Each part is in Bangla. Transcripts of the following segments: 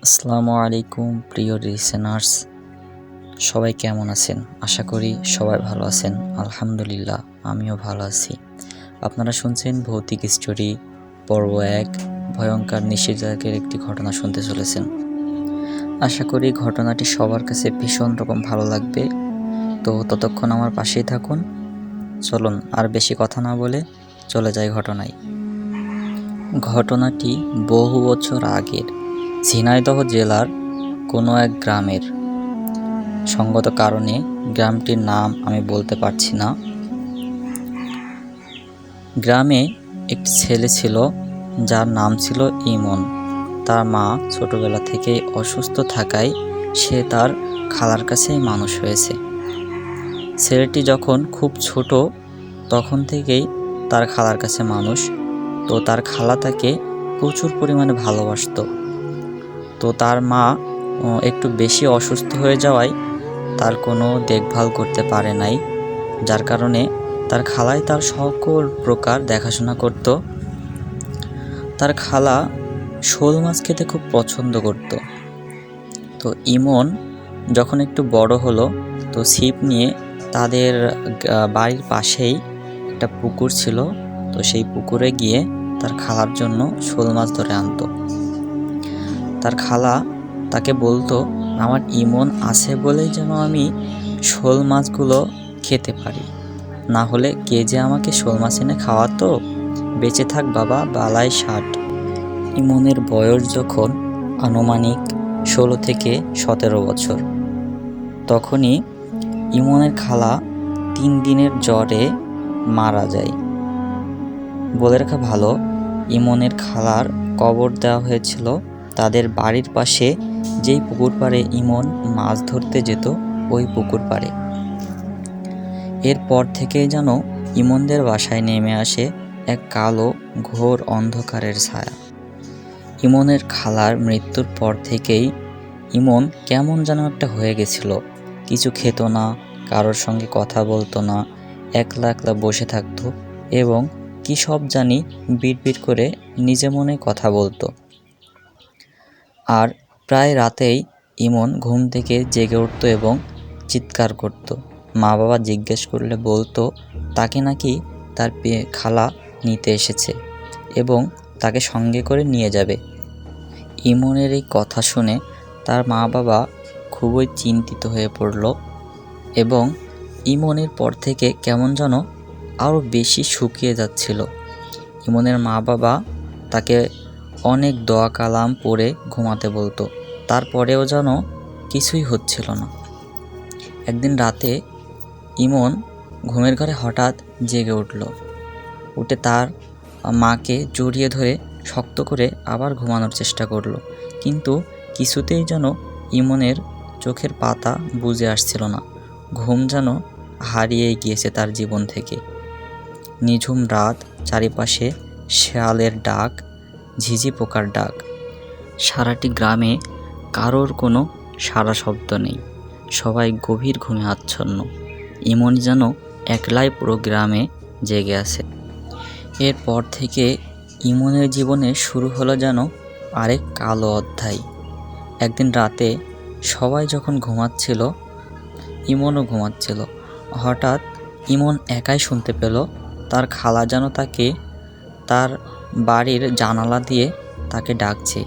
আসসালামু আলাইকুম প্রিয় লিসেনার্স, সবাই কেমন আছেন? আশা করি সবাই ভালো আছেন। আলহামদুলিল্লাহ, আমিও ভালো আছি। আপনারা শুনছেন ভৌতিক স্টোরি পর্ব 1, ভয়ঙ্কর নিষেধাজ্ঞার একটি ঘটনা শুনতে চলেছেন। আশা করি ঘটনাটি সবার কাছে ভীষণ রকম ভালো লাগবে। তো ততক্ষণ আমার পাশেই থাকুন। চলুন আর বেশি কথা না বলে চলে যাই ঘটনায়। ঘটনাটি বহু বছর আগের ঝিনাইদহ জেলার কোনো এক গ্রামের। সঙ্গত কারণে গ্রামটির নাম আমি বলতে পারছি না। গ্রামে একটি ছেলে ছিল যার নাম ছিল ইমন। তার মা ছোটবেলা থেকেই অসুস্থ থাকায় সে তার খালার কাছেই মানুষ হয়েছে। ছেলেটি যখন খুব ছোট তখন থেকেই তার খালার কাছে মানুষ। তো তার খালা তাকে প্রচুর পরিমাণে ভালোবাসত। তো তার মা একটু বেশি অসুস্থ হয়ে যাওয়ায় তার কোনো দেখভাল করতে পারে নাই, যার কারণে তার খালাই তার সকল প্রকার দেখাশোনা করত। তার খালা শোল মাছ খেতে খুব পছন্দ করত। তো ইমন যখন একটু বড় হলো তো ছিপ নিয়ে তাদের বাড়ির পাশেই একটা পুকুর ছিল, তো সেই পুকুরে গিয়ে তার খালার জন্য শোল মাছ ধরে আনতো। তার খালা তাকে বলতো, আমার ইমন আছে বলেই যেন আমি শোল মাছগুলো খেতে পারি, না হলে কে যে আমাকে শোল মাছ এনে খাওয়াতো। বেঁচে থাক বাবা, বালাই 60। ইমনের বয়স যখন আনুমানিক 16 থেকে 17 বছর, তখনই ইমনের খালা 3 দিনের জ্বরে মারা যায়। বলে রাখা ভালো, ইমনের খালার কবর দেওয়া হয়েছিল তাদের বাড়ির পাশে, যেই পুকুর পাড়ে ইমন মাছ ধরতে যেত ওই পুকুর পাড়ে। এরপর থেকেই যেন ইমনদের বাসায় নেমে আসে এক কালো ঘোর অন্ধকারের ছায়া। ইমনের খালার মৃত্যুর পর থেকেই ইমন কেমন যেন একটা হয়ে গেছিল। কিছু খেত না, কারোর সঙ্গে কথা বলতো না, একলা একলা বসে থাকতো এবং কি সব জানি বিড়বিড় করে নিজে মনে কথা বলতো। আর প্রায় রাতেই ইমন ঘুম থেকে জেগে উঠত এবং চিৎকার করত। মা বাবা জিজ্ঞেস করলে বলতো তাকে নাকি তার খালা নিতে এসেছে এবং তাকে সঙ্গে করে নিয়ে যাবে। ইমনের এই কথা শুনে তার মা বাবা খুবই চিন্তিত হয়ে পড়ল এবং ইমনের পর থেকে কেমন যেন আরও বেশি শুকিয়ে যাচ্ছিল। ইমনের মা বাবা তাকে অনেক দোয়া কালাম পড়ে ঘুমাতে বলতো, তারপরেও যেন কিছুই হচ্ছিল না। একদিন রাতে ইমন ঘুমের ঘরে হঠাৎ জেগে উঠে তার মাকে জড়িয়ে ধরে শক্ত করে আবার ঘুমানোর চেষ্টা করলো, কিন্তু কিছুতেই যেন ইমনের চোখের পাতা বুজে আসছিল না। ঘুম যেন হারিয়ে গিয়েছে তার জীবন থেকে। নিঝুম রাত, চারিপাশে শেয়ালের ডাক, ঝিঝি পোকার ডাক। সারাটি গ্রামে কারোর কোনো সাড়া শব্দ নেই, সবাই গভীর ঘুমে আচ্ছন্ন। ইমন যেন একলাই পুরো গ্রামে জেগে আছে। এরপর থেকে ইমনের জীবনে শুরু হলো যেন আরেক কালো অধ্যায়। একদিন রাতে সবাই যখন ঘুমাচ্ছিল, ইমনও ঘুমাচ্ছিল। হঠাৎ ইমন একাই শুনতে পেল তার খালা যেন তাকে তার বাড়ির জানালা দিয়ে তাকে ডাকছে,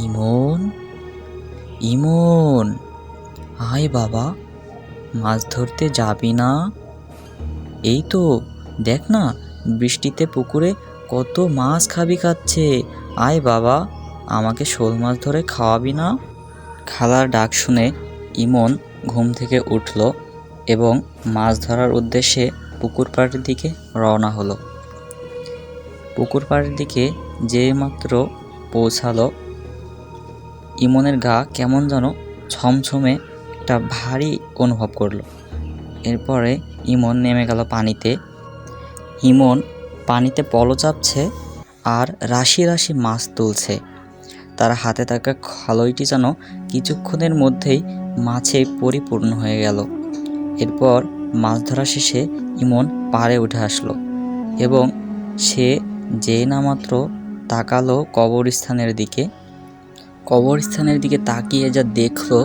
ইমন, ইমন, আয় বাবা, মাছ ধরতে যাবি না? এই তো দেখ না, বৃষ্টিতে পুকুরে কত মাছ খাচ্ছে, আয় বাবা, আমাকে শোল মাছ ধরে খাওয়াবি না? খালার ডাক শুনে ইমন ঘুম থেকে উঠল এবং মাছ ধরার উদ্দেশ্যে পুকুর পাড়ের দিকে রওনা হলো। পুকুর পাড়ের দিকে যেই মাত্র পৌঁছালো, ইমনের গা কেমন যেন ছমছমে একটা ভারী অনুভব করলো। এরপরে ইমন নেমে গেল পানিতে। ইমন পানিতে পলো চাপছে আর রাশি রাশি মাছ তুলছে। তার হাতে থাকা খালইটি যেন কিছুক্ষণের মধ্যেই মাছে পরিপূর্ণ হয়ে গেল। এরপর মাছ ধরা শেষে ইমন পাড়ে উঠে আসলো এবং সে যেই না মাত্র তাকালো কবরস্থানের দিকে, কবরস্থানের দিকে তাকিয়ে যা দেখলো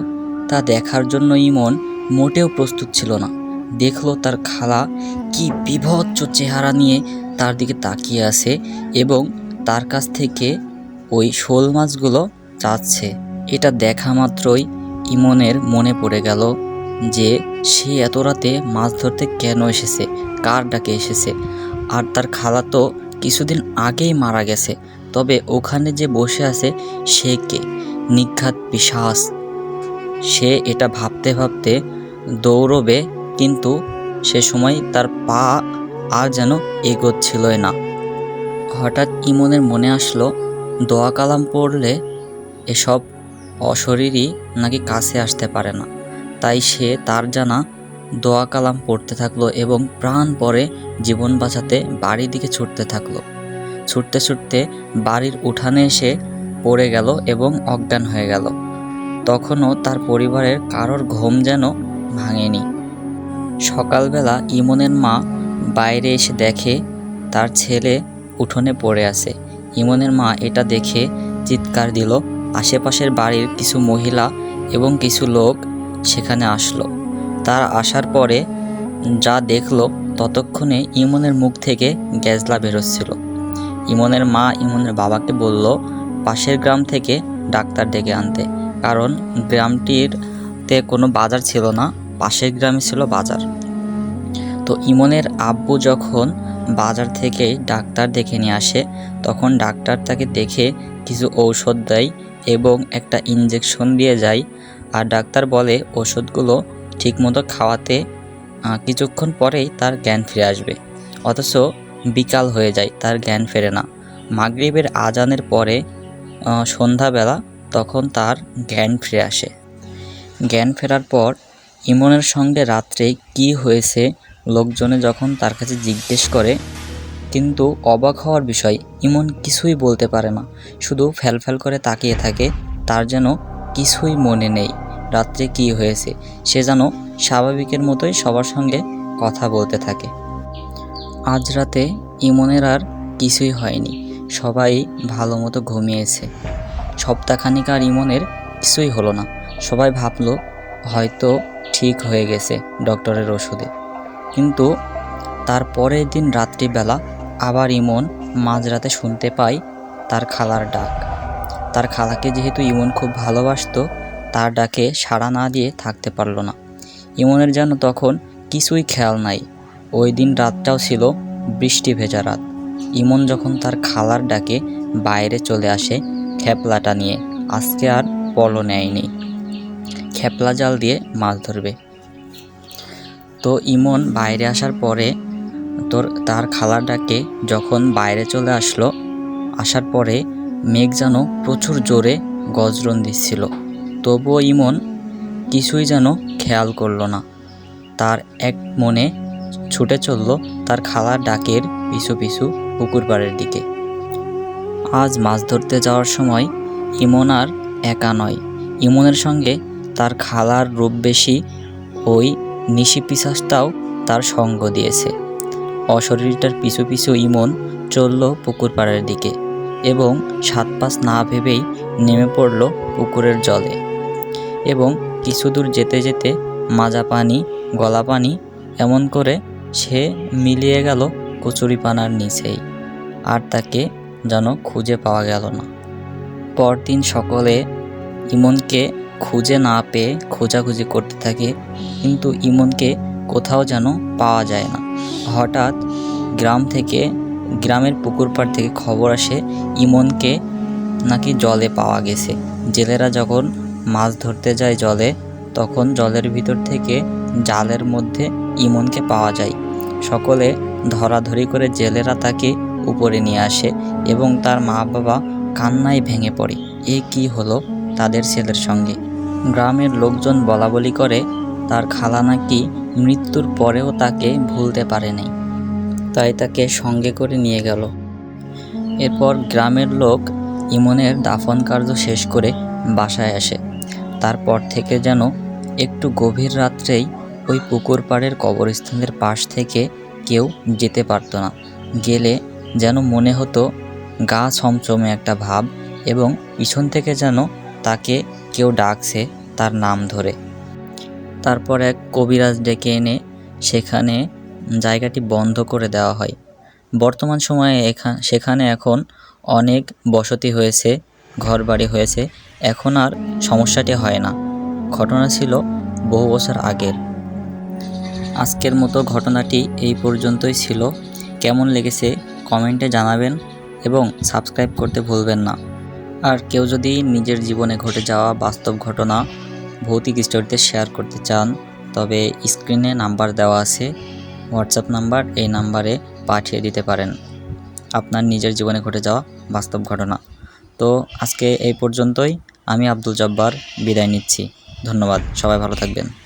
তা দেখার জন্য ইমন মোটেও প্রস্তুত ছিল না। দেখলো তার খালা কি বীভৎস চেহারা নিয়ে তার দিকে তাকিয়ে আছে এবং তার কাছ থেকে ওই শোল মাছগুলো চাচ্ছে। এটা দেখা মাত্রই ইমনের মনে পড়ে গেল যে সে এত রাতে মাছ ধরতে কেন এসেছে, কার ডাকে এসেছে। আর তার খালা তো কিছুদিন আগেই মারা গেছে, তবে ওখানে যে বসে আছে সে কে? নিঘাত পিশাচ। সে এটা ভাবতে ভাবতে দৌড়বে, কিন্তু সে সময় তার পা আর যেন এগোচ্ছিলই না। হঠাৎ ইমনের মনে আসলো দোয়া কালাম পড়লে এসব অশরীরই নাকি কাছে আসতে পারে না। তাই সে তার জানা দোয়া কালাম পড়তে থাকলো এবং প্রাণপণে জীবন বাঁচাতে বাড়ির দিকে ছুটতে থাকলো। ছুটতে ছুটতে বাড়ির উঠানে এসে পড়ে গেল এবং অজ্ঞান হয়ে গেল। তখনও তার পরিবারের কারোর ঘুম যেন ভাঙেনি। সকালবেলা ইমনের মা বাইরে এসে দেখে তার ছেলে উঠোনে পড়ে আছে। ইমনের মা এটা দেখে চিৎকার দিল। আশেপাশের বাড়ির কিছু মহিলা এবং কিছু লোক সেখানে আসলো। তার আসার পরে যা দেখলো ততক্ষণে ইমনের মুখ থেকে গ্যাজলা বেরোচ্ছিল। ইমনের মা ইমনের বাবাকে বলল পাশের গ্রাম থেকে ডাক্তার ডেকে আনতে, কারণ গ্রামটিতে কোনো বাজার ছিল না, পাশের গ্রামে ছিল বাজার। তো ইমনের আব্বু যখন বাজার থেকে ডাক্তার ডেকে নিয়ে আসে, তখন ডাক্তার তাকে দেখে কিছু ঔষধ দেয় এবং একটা ইঞ্জেকশন দিয়ে যায়। আর ডাক্তার বলে ওষুধগুলো ঠিকমতো খাওয়াতে কিছুক্ষণ পরেই তার জ্ঞান ফিরে আসবে। অথচ বিকাল হয়ে যায়, তার জ্ঞান ফেরে না। মাগরিবের আজানের পরে সন্ধ্যাবেলা তখন তার জ্ঞান ফিরে আসে। জ্ঞান ফেরার পর ইমনের সঙ্গে রাত্রে কি হয়েছে লোকজনে যখন তার কাছে জিজ্ঞেস করে, কিন্তু অবাক হওয়ার বিষয় ইমন কিছুই বলতে পারে না, শুধু ফ্যালফ্যাল করে তাকিয়ে থাকে। তার যেন কিছুই মনে নেই রাত্রে কি হয়েছে। সে যেন স্বাভাবিকের মতোই সবার সঙ্গে কথা বলতে থাকে। আজ রাতে ইমনের আর কিছুই হয়নি, সবাই ভালো মতো ঘুমিয়েছে। সপ্তাহখানিক আর ইমনের কিছুই হলো না। সবাই ভাবলো হয়তো ঠিক হয়ে গেছে ডক্টরের ওষুধে। কিন্তু তার পরের দিন রাত্রিবেলা আবার ইমন মাঝরাতে শুনতে পায় তার খালার ডাক। তার খালাকে যেহেতু ইমন খুব ভালোবাসতো, তার ডাকে সাড়া না দিয়ে থাকতে পারল না। ইমনের যেন তখন কিছুই খেয়াল নাই। ওই দিন রাতটাও ছিল বৃষ্টি ভেজা রাত। ইমন যখন তার খালার ডাকে বাইরে চলে আসে খেপলাটা নিয়ে, আজকে আর পলো নেয়নি, খেপলা জাল দিয়ে মাছ ধরবে। তো ইমন বাইরে আসার পরে তার খালার ডাকে যখন বাইরে চলে আসলো, আসার পরে মেঘ যেন প্রচুর জোরে গর্জন দিচ্ছিল। তবুও ইমন কিছুই যেন খেয়াল করলো না। তার এক মনে ছুটে চলল তার খালার ডাকের পিছু পিছু পুকুর পাড়ের দিকে। আজ মাছ ধরতে যাওয়ার সময় ইমন আর একা নয়, ইমনের সঙ্গে তার খালার রূপবেশী ওই নিশি পিশাচটাও তার সঙ্গ দিয়েছে। অশরীরটার পিছু পিছু ইমন চলল পুকুর পাড়ের দিকে এবং 7-5 না ভেবেই নেমে পড়ল পুকুরের জলে। এবং কিছু দূর যেতে যেতে মাজা পানি, গলা পানি, এমন করে সে মিলিয়ে গেল কচুরিপানার নিচেই। আর তাকে যেন খুঁজে পাওয়া গেল না। পরদিন সকলে ইমনকে খুঁজে না পেয়ে খোঁজাখুঁজি করতে থাকে, কিন্তু ইমনকে কোথাও যেন পাওয়া যায় না। হঠাৎ গ্রামের পুকুর পাড় থেকে খবর আসে ইমনকে নাকি জলে পাওয়া গেছে। জেলেরা যখন মাছ ধরতে যায় জলে, তখন জলের ভিতর থেকে জালের মধ্যে ইমনকে পাওয়া যায়। সকলে ধরাধরি করে জেলেরা তাকে উপরে নিয়ে আসে এবং তার মা বাবা কান্নায় ভেঙে পড়ে। এ কি হলো তাদের ছেলের সঙ্গে? গ্রামের লোকজন বলাবলি করে তার খালা নাকি মৃত্যুর পরেও তাকে ভুলতে পারেনি, তাই তাকে সঙ্গে করে নিয়ে গেল। এরপর গ্রামের লোক ইমনের দাফন কার্য শেষ করে বাসায় আসে। তারপর থেকে যেন একটু গভীর রাত্রেই ওই পুকুর পাড়ের কবরস্থানের পাশ থেকে কেউ যেতে পারত না। গেলে যেন মনে হতো গা ছমছমে একটা ভাব এবং পিছন থেকে যেন তাকে কেউ ডাকছে তার নাম ধরে। তারপর এক কবিরাজ ডেকে এনে সেখানে জায়গাটি বন্ধ করে দেওয়া হয়। বর্তমান সময়ে সেখানে এখন অনেক বসতি হয়েছে, ঘরবাড়ি হয়েছে, এখন আর সমস্যাটি হয় না। ঘটনা ছিল বহু বছর আগের। আজকের মতো ঘটনাটি এই পর্যন্তই ছিল। কেমন লেগেছে কমেন্টে জানাবেন এবং সাবস্ক্রাইব করতে ভুলবেন না। আর কেউ যদি নিজের জীবনে ঘটে যাওয়া বাস্তব ঘটনা ভৌতিক স্টোরিতে শেয়ার করতে চান, তবে স্ক্রিনে নাম্বার দেওয়া আছে, হোয়াটসঅ্যাপ নাম্বার, এই নাম্বারে পাঠিয়ে দিতে পারেন আপনার নিজের জীবনে ঘটে যাওয়া বাস্তব ঘটনা। তো আজকে এই পর্যন্তই। আমি আব্দুল জব্বার বিদায় নিচ্ছি। ধন্যবাদ, সবাই ভালো থাকবেন।